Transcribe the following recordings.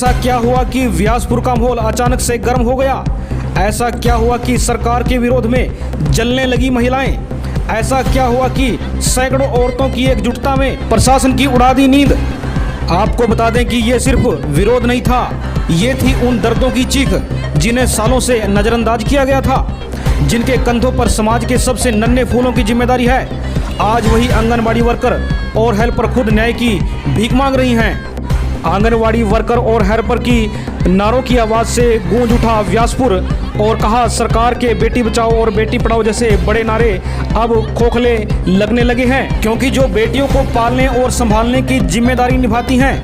ऐसा क्या हुआ कि व्यासपुर का माहौल अचानक से गर्म हो गया? ऐसा क्या हुआ कि सरकार के विरोध में जलने लगी महिलाएं? ऐसा क्या हुआ कि सैकड़ों औरतों की एकजुटता में प्रशासन की उड़ा दी नींद? आपको बता दें कि ये सिर्फ विरोध नहीं था, ये थी उन दर्दों की चीख जिन्हें सालों से नज़रअंदाज किया गया था, जिनके कंधों पर समाज के सबसे नन्हे फूलों की जिम्मेदारी है। आज वही आंगनबाड़ी वर्कर और हेल्पर खुद न्याय की भीख मांग रही हैं। आंगनवाड़ी वर्कर और हेल्पर की नारों की आवाज़ से गूंज उठा व्यासपुर और कहा सरकार के बेटी बचाओ और बेटी पढ़ाओ जैसे बड़े नारे अब खोखले लगने लगे हैं, क्योंकि जो बेटियों को पालने और संभालने की जिम्मेदारी निभाती हैं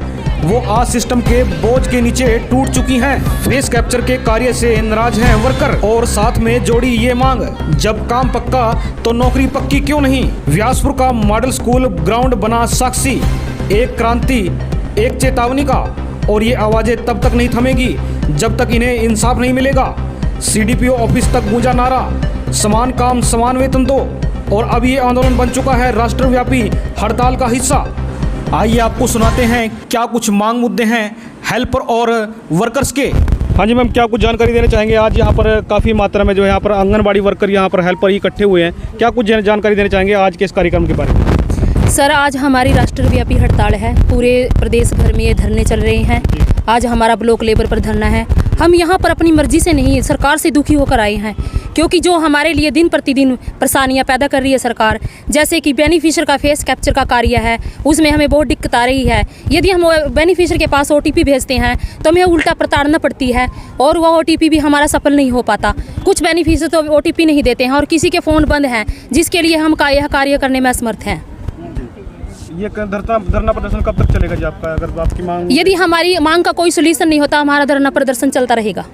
वो आज सिस्टम के बोझ के नीचे टूट चुकी हैं। फेस कैप्चर के कार्य से नाराज हैं वर्कर और साथ में जोड़ी ये मांग, जब काम पक्का तो नौकरी पक्की क्यों नहीं। व्यासपुर का मॉडल स्कूल ग्राउंड बना साक्षी, एक क्रांति, एक चेतावनी का, और ये आवाज़ें तब तक नहीं थमेगी जब तक इन्हें इंसाफ नहीं मिलेगा। सीडीपीओ ऑफिस तक गूंजा नारा, समान काम समान वेतन दो, और अब ये आंदोलन बन चुका है राष्ट्रव्यापी हड़ताल का हिस्सा। आइए आपको सुनाते हैं क्या कुछ मांग मुद्दे हैं हेल्पर और वर्कर्स के। हाँ जी मैम, क्या कुछ जानकारी देना चाहेंगे? आज यहाँ पर काफ़ी मात्रा में जो यहाँ पर आंगनबाड़ी वर्कर, यहाँ पर हेल्पर इकट्ठे हुए हैं, क्या कुछ जानकारी देना चाहेंगे आज के इस कार्यक्रम के बारे में? सर, आज हमारी राष्ट्रव्यापी हड़ताल है। पूरे प्रदेश भर में ये धरने चल रहे हैं। आज हमारा ब्लॉक लेवल पर धरना है। हम यहाँ पर अपनी मर्जी से नहीं, सरकार से दुखी होकर आए हैं, क्योंकि जो हमारे लिए दिन प्रतिदिन परेशानियाँ पैदा कर रही है सरकार, जैसे कि बेनिफिशियर का फेस कैप्चर का कार्य है, उसमें हमें बहुत दिक्कत आ रही है। यदि हम बेनिफिशियर के पास OTP भेजते हैं तो हमें उल्टा प्रताड़ना पड़ती है और वह OTP भी हमारा सफल नहीं हो पाता। कुछ बेनिफिशियर तो OTP नहीं देते हैं और किसी के फ़ोन बंद हैं, जिसके लिए हम यह कार्य करने में असमर्थ हैं। ये धरना प्रदर्शन कब तक चलेगा जी आपका? अगर आपकी मांग, यदि हमारी मांग का कोई सोल्यूशन नहीं होता, हमारा धरना प्रदर्शन चलता रहेगा।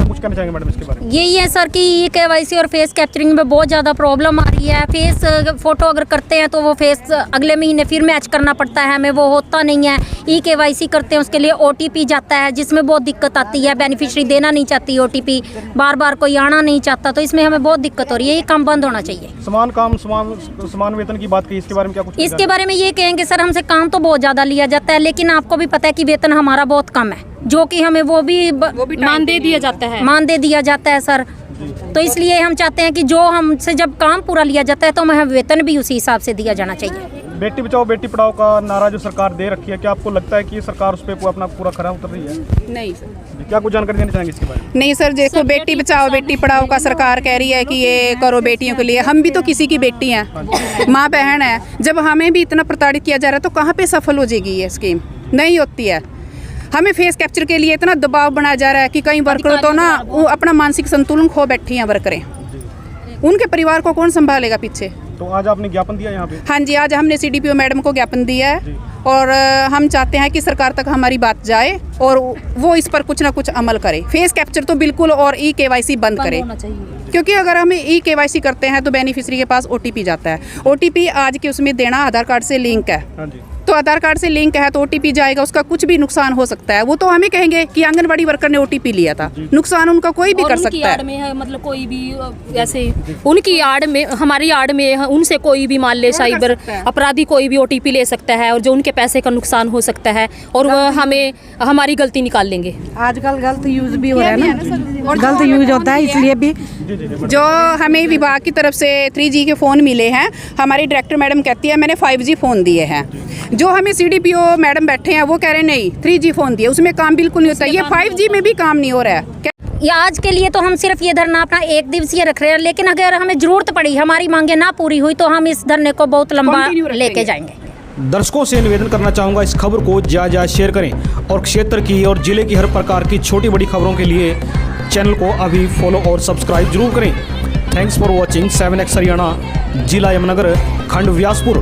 कुछ कहना चाहेंगे मैडम इसके बारे में? यही है सर कि KYC और फेस कैप्चरिंग में बहुत ज़्यादा प्रॉब्लम आ रही है। फेस फ़ोटो अगर करते हैं तो वो फेस अगले महीने फिर मैच करना पड़ता है हमें, वो होता नहीं है। KYC करते हैं उसके लिए OTP जाता है, जिसमें बहुत दिक्कत आती है। बेनिफिशियरी देना नहीं चाहती OTP, बार बार कोई आना नहीं चाहता, तो इसमें हमें बहुत दिक्कत हो रही है। ये काम बंद होना चाहिए। समान काम समान वेतन की बात की, इसके बारे में क्या कुछ? इसके बारे में ये कहेंगे सर, हमसे काम तो बहुत ज़्यादा लिया जाता है, लेकिन आपको भी पता है कि वेतन हमारा बहुत कम है, जो कि हमें वो भी मान दे दिया जाता है। मान दे दिया जाता है सर। तो इसलिए हम चाहते हैं कि जो हमसे जब काम पूरा लिया जाता है तो हमें वेतन भी उसी हिसाब से दिया जाना चाहिए। बेटी बचाओ बेटी पढ़ाओ का नारा जो सरकार दे रखी है, क्या आपको लगता है कि सरकार उस पर अपना पूरा खरा उतर रही है? नहीं सर। क्या कुछ जानकारी देना चाहेंगे इसके बारे में? नहीं सर, देखो बेटी बचाओ बेटी पढ़ाओ का सरकार कह रही है कि ये करो बेटियों के लिए। हम भी तो किसी की बेटी हैं, माँ बहन है। जब हमें भी इतना प्रताड़ित किया जा रहा है तो कहाँ पे सफल हो जाएगी ये स्कीम? नहीं होती है। हमें फेस कैप्चर के लिए इतना दबाव बनाया जा रहा है कि कई वर्कर तो ना वो अपना मानसिक संतुलन खो बैठी हैं वर्करें। उनके परिवार को कौन संभालेगा पीछे? तो आज आपने ज्ञापन दिया यहाँ पे? हाँ जी, आज हमने CDPO मैडम को ज्ञापन दिया है और हम चाहते हैं कि सरकार तक हमारी बात जाए और वो इस पर कुछ ना कुछ अमल करे। फेस कैप्चर तो बिल्कुल और KYC बंद करे, क्योंकि अगर हम KYC करते हैं तो बेनिफिशियरी के पास OTP जाता है। OTP आज के उसमें देना आधार कार्ड से लिंक है, तो आधार कार्ड से लिंक है तो OTP जाएगा, उसका कुछ भी नुकसान हो सकता है। वो तो हमें कहेंगे कि आंगनबाड़ी वर्कर ने OTP लिया था, नुकसान उनका कोई भी कर सकता है। में है, मतलब कोई भी ऐसे उनकी आड़ में, हमारी आड़ में उनसे कोई भी मान ले, साइबर अपराधी कोई भी OTP ले सकता है और जो उनके पैसे का नुकसान हो सकता है और वह हमें हमारी गलती निकाल लेंगे। आजकल गलत यूज भी हो रहा है ना, गलत यूज होता है, इसलिए भी जो हमें विभाग की तरफ से 3G के फ़ोन मिले हैं, हमारी डायरेक्टर मैडम कहती है मैंने 5G फ़ोन दिए हैं। जो हमें CDPO मैडम बैठे हैं वो कह रहे हैं नहीं 3G फ़ोन दिए, उसमें काम बिल्कुल नहीं होता। ये 5G में भी काम नहीं हो रहा है। या आज के लिए तो हम सिर्फ ये धरना अपना 1 दिवसीय रख रहे हैं, लेकिन अगर हमें ज़रूरत पड़ी, हमारी मांगे ना पूरी हुई, तो हम इस धरने को बहुत लंबा लेके जाएंगे। दर्शकों से निवेदन करना चाहूँगा, इस खबर को ज़्यादा शेयर करें और क्षेत्र की और जिले की हर प्रकार की छोटी बड़ी खबरों के लिए चैनल को अभी फॉलो और सब्सक्राइब जरूर करें। Thanks for watching 7X Haryana, जिला यमुनानगर, खंड व्यासपुर।